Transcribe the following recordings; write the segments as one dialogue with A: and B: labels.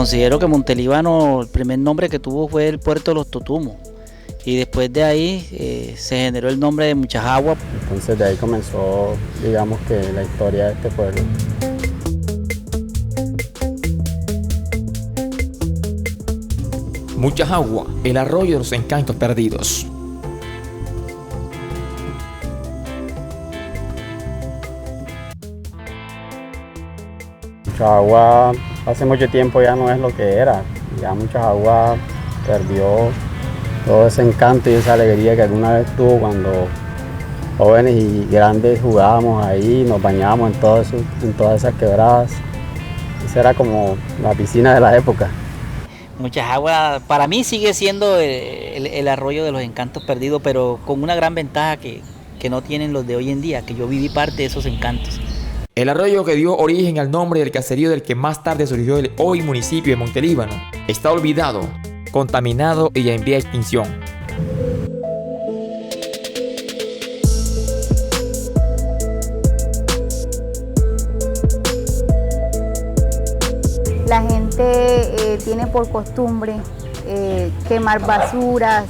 A: considero que Montelíbano, el primer nombre que tuvo fue el puerto de los Totumos. Y después de ahí se generó el nombre de Muchas Aguas.
B: Entonces de ahí comenzó, digamos que la historia de este pueblo.
C: Muchas Aguas, el arroyo de los encantos perdidos.
B: Muchas Aguas hace mucho tiempo ya no es lo que era. Ya Muchas Aguas perdió todo ese encanto y esa alegría que alguna vez tuvo cuando jóvenes y grandes jugábamos ahí, nos bañábamos en todas esas quebradas. Esa era como la piscina de la época.
A: Muchas Aguas para mí sigue siendo el arroyo de los encantos perdidos, pero con una gran ventaja que no tienen los de hoy en día, que yo viví parte de esos encantos.
C: El arroyo que dio origen al nombre del caserío del que más tarde surgió el hoy municipio de Montelíbano está olvidado, contaminado y en vía de extinción.
D: La gente tiene por costumbre quemar basuras,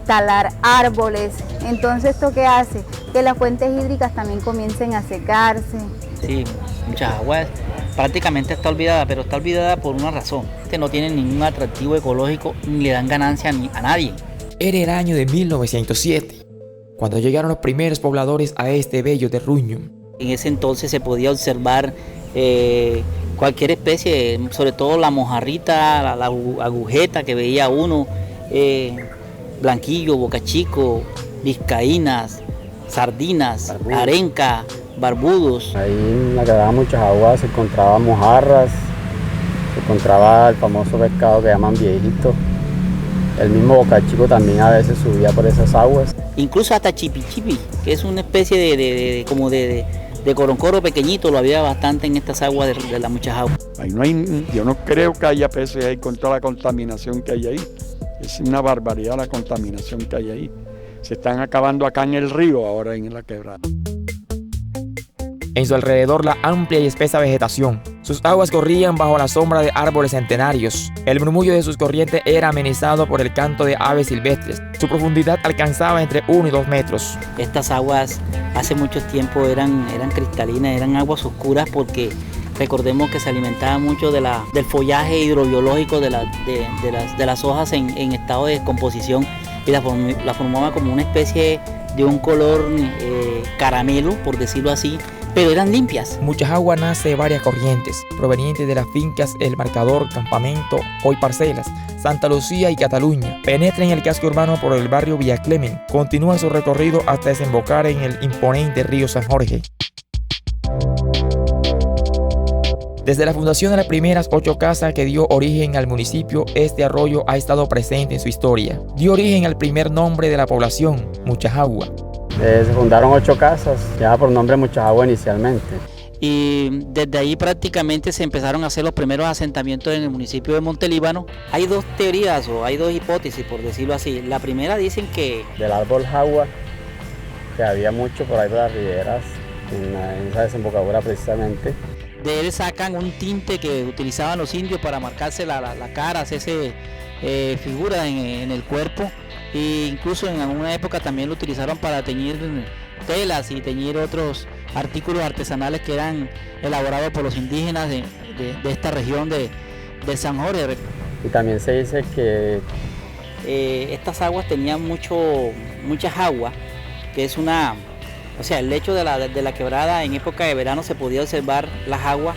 D: talar árboles. Entonces, ¿esto qué hace? Que las fuentes hídricas también comiencen a secarse.
A: Sí, Muchas Aguas prácticamente está olvidada, pero está olvidada por una razón. No tiene ningún atractivo ecológico ni le dan ganancia a nadie.
C: Era el año de 1907, cuando llegaron los primeros pobladores a este bello terruño.
A: En ese entonces se podía observar cualquier especie, sobre todo la mojarrita, la agujeta que veía uno, blanquillo, bocachico, vizcaínas, sardinas, arenca, barbudos.
B: Ahí en la quebrada Muchas Aguas se encontraban mojarras, se encontraba el famoso pescado que llaman viejito. El mismo bocachico también a veces subía por esas aguas.
A: Incluso hasta chipichipi, que es una especie de coroncoro pequeñito, lo había bastante en estas aguas de las Muchas Aguas.
E: Ahí yo no creo que haya peces ahí con toda la contaminación que hay ahí. Es una barbaridad la contaminación que hay ahí. Se están acabando acá en el río, ahora en la quebrada.
C: En su alrededor la amplia y espesa vegetación. Sus aguas corrían bajo la sombra de árboles centenarios. El murmullo de sus corrientes era amenizado por el canto de aves silvestres. Su profundidad alcanzaba entre 1 y 2 metros.
A: Estas aguas hace mucho tiempo eran cristalinas, eran aguas oscuras porque recordemos que se alimentaba mucho del follaje hidrobiológico de las hojas en estado de descomposición y la formaba como una especie de un color caramelo, por decirlo así, pero eran limpias.
C: Muchas Aguas nace de varias corrientes, provenientes de las fincas El Marcador, Campamento, hoy Parcelas, Santa Lucía y Cataluña. Penetra en el casco urbano por el barrio Villa Clemen. Continúa su recorrido hasta desembocar en el imponente río San Jorge. Desde la fundación de las primeras 8 casas que dio origen al municipio, este arroyo ha estado presente en su historia. Dio origen al primer nombre de la población, Muchas Aguas.
B: Se fundaron 8 casas, ya por nombre Muchas Aguas inicialmente.
A: Y desde ahí prácticamente se empezaron a hacer los primeros asentamientos en el municipio de Montelíbano. Hay 2 teorías o hay 2 hipótesis, por decirlo así. La primera dicen que
B: del árbol jagua, que había mucho por ahí por las riberas, en esa desembocadura precisamente.
A: De él sacan un tinte que utilizaban los indios para marcarse la cara, hacerse figuras en el cuerpo. E incluso en alguna época también lo utilizaron para teñir telas y teñir otros artículos artesanales que eran elaborados por los indígenas de esta región de San Jorge.
B: Y también se dice que
A: estas aguas tenían muchas aguas, que es el lecho de la quebrada. En época de verano se podía observar las aguas,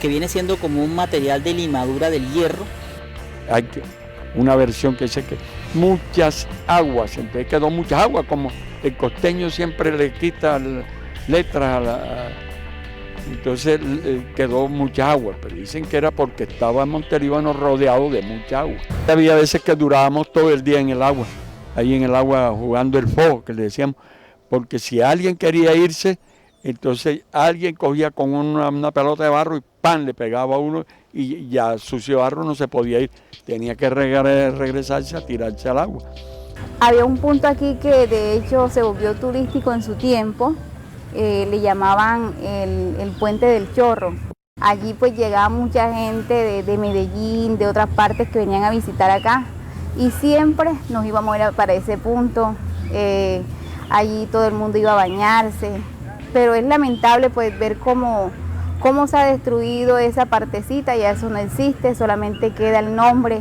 A: que viene siendo como un material de limadura del hierro.
E: Hay una versión que dice que muchas aguas, entonces quedó Muchas Aguas, como el costeño siempre le quita letras entonces quedó Muchas Aguas, pero dicen que era porque estaba Montelíbano rodeado de mucha agua. Había veces que durábamos todo el día en el agua, ahí en el agua jugando el fogo, que le decíamos, porque si alguien quería irse, entonces alguien cogía con una pelota de barro y ¡pam!, le pegaba a uno y ya sucio barro no se podía ir, tenía que regresarse a tirarse al agua.
D: Había un punto aquí que de hecho se volvió turístico en su tiempo, le llamaban el Puente del Chorro. Allí pues llegaba mucha gente de Medellín, de otras partes que venían a visitar acá y siempre nos íbamos a ir para ese punto. Allí todo el mundo iba a bañarse, pero es lamentable pues ver cómo se ha destruido esa partecita, ya eso no existe, solamente queda el nombre.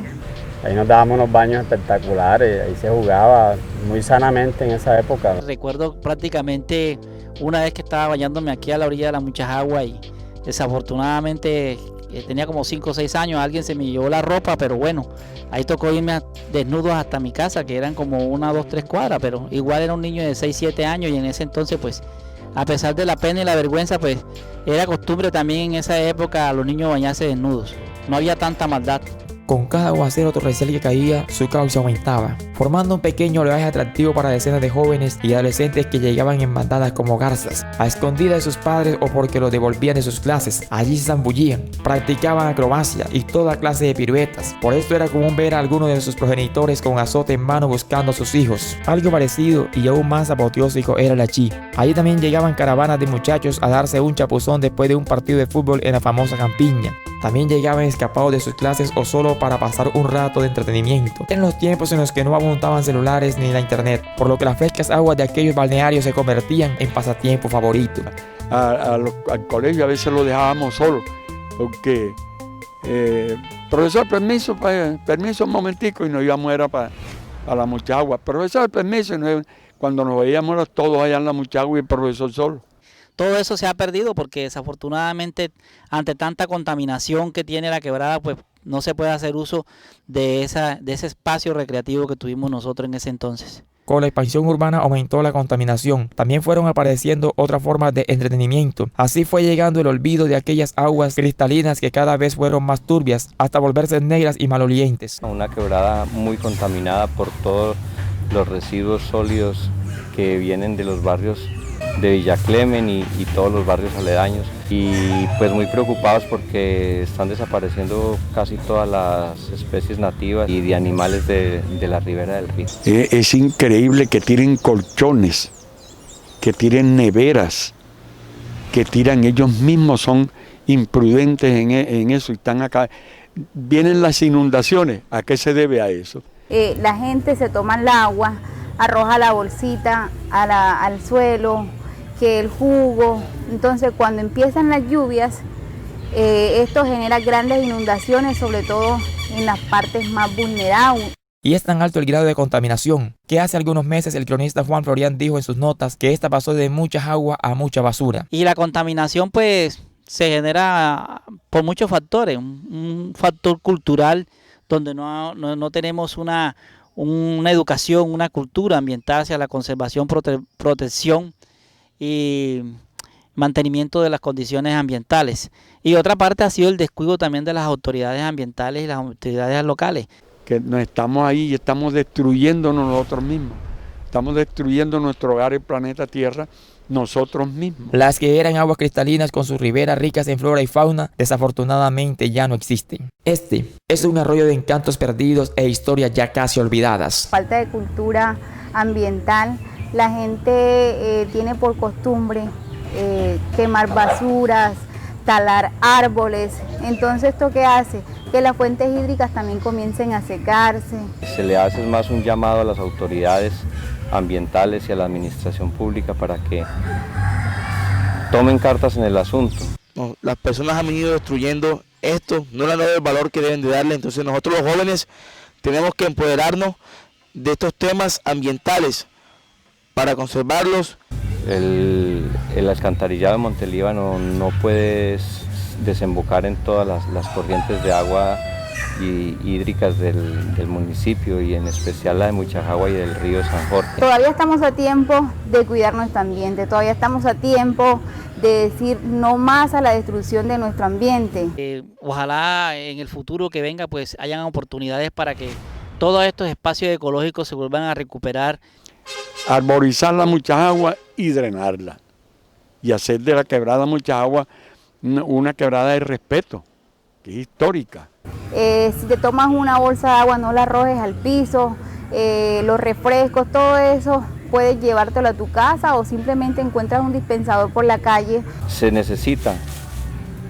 B: Ahí nos dábamos unos baños espectaculares, ahí se jugaba muy sanamente en esa época.
A: Recuerdo prácticamente una vez que estaba bañándome aquí a la orilla de la Muchajagua y desafortunadamente tenía como 5 o 6 años, alguien se me llevó la ropa, pero bueno, ahí tocó irme desnudos hasta mi casa, que eran como 1, 2, 3 cuadras, pero igual era un niño de 6, 7 años y en ese entonces pues a pesar de la pena y la vergüenza pues era costumbre también en esa época a los niños bañarse desnudos, no había tanta maldad.
C: Con cada aguacero torrencial que caía, su cauce aumentaba, formando un pequeño oleaje atractivo para decenas de jóvenes y adolescentes que llegaban en bandadas como garzas, a escondidas de sus padres o porque los devolvían de sus clases. Allí se zambullían, practicaban acrobacia y toda clase de piruetas. Por esto era común ver a algunos de sus progenitores con azote en mano buscando a sus hijos. Algo parecido y aún más apoteósico era el hachí. Allí también llegaban caravanas de muchachos a darse un chapuzón después de un partido de fútbol en la famosa campiña. También llegaban escapados de sus clases o solo para pasar un rato de entretenimiento. En los tiempos en los que no abundaban celulares ni la internet, por lo que las frescas aguas de aquellos balnearios se convertían en pasatiempo favorito.
E: Al colegio a veces lo dejábamos solo, porque profesor, permiso un momentico, y nos íbamos para la Muchajagua. Profesor, permiso, y cuando nos veíamos todos allá en la Muchajagua y el profesor solo.
A: Todo eso se ha perdido porque desafortunadamente ante tanta contaminación que tiene la quebrada, pues no se puede hacer uso de ese espacio recreativo que tuvimos nosotros en ese entonces.
C: Con la expansión urbana aumentó la contaminación. También fueron apareciendo otras formas de entretenimiento. Así fue llegando el olvido de aquellas aguas cristalinas que cada vez fueron más turbias, hasta volverse negras y malolientes.
F: Una quebrada muy contaminada por todos los residuos sólidos que vienen de los barrios de Villa Clemen y todos los barrios aledaños, y pues muy preocupados porque están desapareciendo casi todas las especies nativas y de animales de la ribera del río.
E: Es increíble que tiren colchones, que tiren neveras, que tiran ellos mismos, son imprudentes en eso y están acá. Vienen las inundaciones, ¿a qué se debe a eso?
D: La gente se toma el agua, arroja la bolsita al suelo, que el jugo. Entonces cuando empiezan las lluvias, esto genera grandes inundaciones, sobre todo en las partes más vulnerables.
C: Y es tan alto el grado de contaminación que hace algunos meses el cronista Juan Florián dijo en sus notas que esta pasó de mucha agua a mucha basura.
A: Y la contaminación pues se genera por muchos factores, un factor cultural donde no tenemos una educación, una cultura ambiental hacia la conservación, protección y mantenimiento de las condiciones ambientales. Y otra parte ha sido el descuido también de las autoridades ambientales y las autoridades locales.
E: Que nos estamos ahí y estamos destruyéndonos nosotros mismos. Estamos destruyendo nuestro hogar, el planeta Tierra, nosotros mismos.
C: Las que eran aguas cristalinas con sus riberas ricas en flora y fauna, desafortunadamente ya no existen. Este es un arroyo de encantos perdidos e historias ya casi olvidadas.
D: Falta de cultura ambiental. La gente tiene por costumbre quemar basuras, talar árboles. Entonces, ¿esto qué hace? Que las fuentes hídricas también comiencen a secarse.
F: Se le hace más un llamado a las autoridades ambientales y a la administración pública para que tomen cartas en el asunto.
G: No, las personas han venido destruyendo esto, no le han dado el valor que deben de darle. Entonces nosotros los jóvenes tenemos que empoderarnos de estos temas ambientales para conservarlos.
F: El alcantarillado de Montelíbano no puede desembocar en todas las corrientes de agua hídricas del municipio, y en especial la de Muchajagua y del río San Jorge.
D: Todavía estamos a tiempo de cuidar nuestro ambiente, todavía estamos a tiempo de decir no más a la destrucción de nuestro ambiente.
A: Ojalá en el futuro que venga pues hayan oportunidades para que todos estos espacios ecológicos se vuelvan a recuperar.
E: Arborizar la Muchajagua y drenarla, y hacer de la quebrada Muchajagua una quebrada de respeto, que es histórica.
D: Si te tomas una bolsa de agua, no la arrojes al piso, los refrescos, todo eso puedes llevártelo a tu casa o simplemente encuentras un dispensador por la calle.
F: Se necesita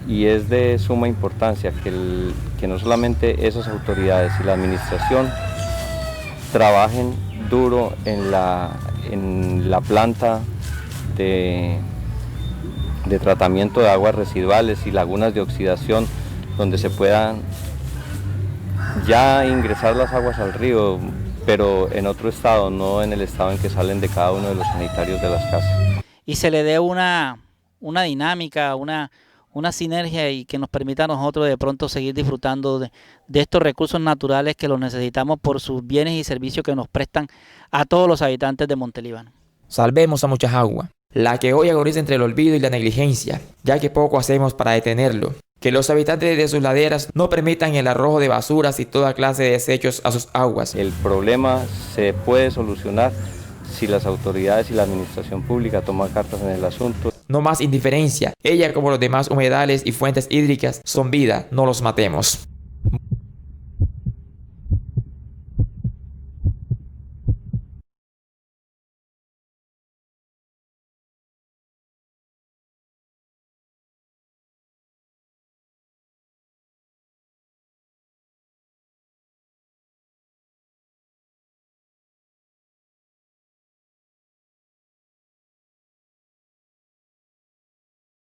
F: y es de suma importancia que no solamente esas autoridades y la administración trabajen duro en la planta de tratamiento de aguas residuales y lagunas de oxidación, donde se puedan ya ingresar las aguas al río, pero en otro estado, no en el estado en que salen de cada uno de los sanitarios de las casas.
A: Y se le dé una dinámica, una sinergia y que nos permita a nosotros de pronto seguir disfrutando de estos recursos naturales que los necesitamos por sus bienes y servicios que nos prestan a todos los habitantes de Montelíbano.
C: Salvemos a mucha agua, la que hoy agoniza entre el olvido y la negligencia, ya que poco hacemos para detenerlo. Que los habitantes de sus laderas no permitan el arrojo de basuras y toda clase de desechos a sus aguas.
F: El problema se puede solucionar si las autoridades y la administración pública toman cartas en el asunto.
C: No más indiferencia. Ella, como los demás humedales y fuentes hídricas, son vida, no los matemos.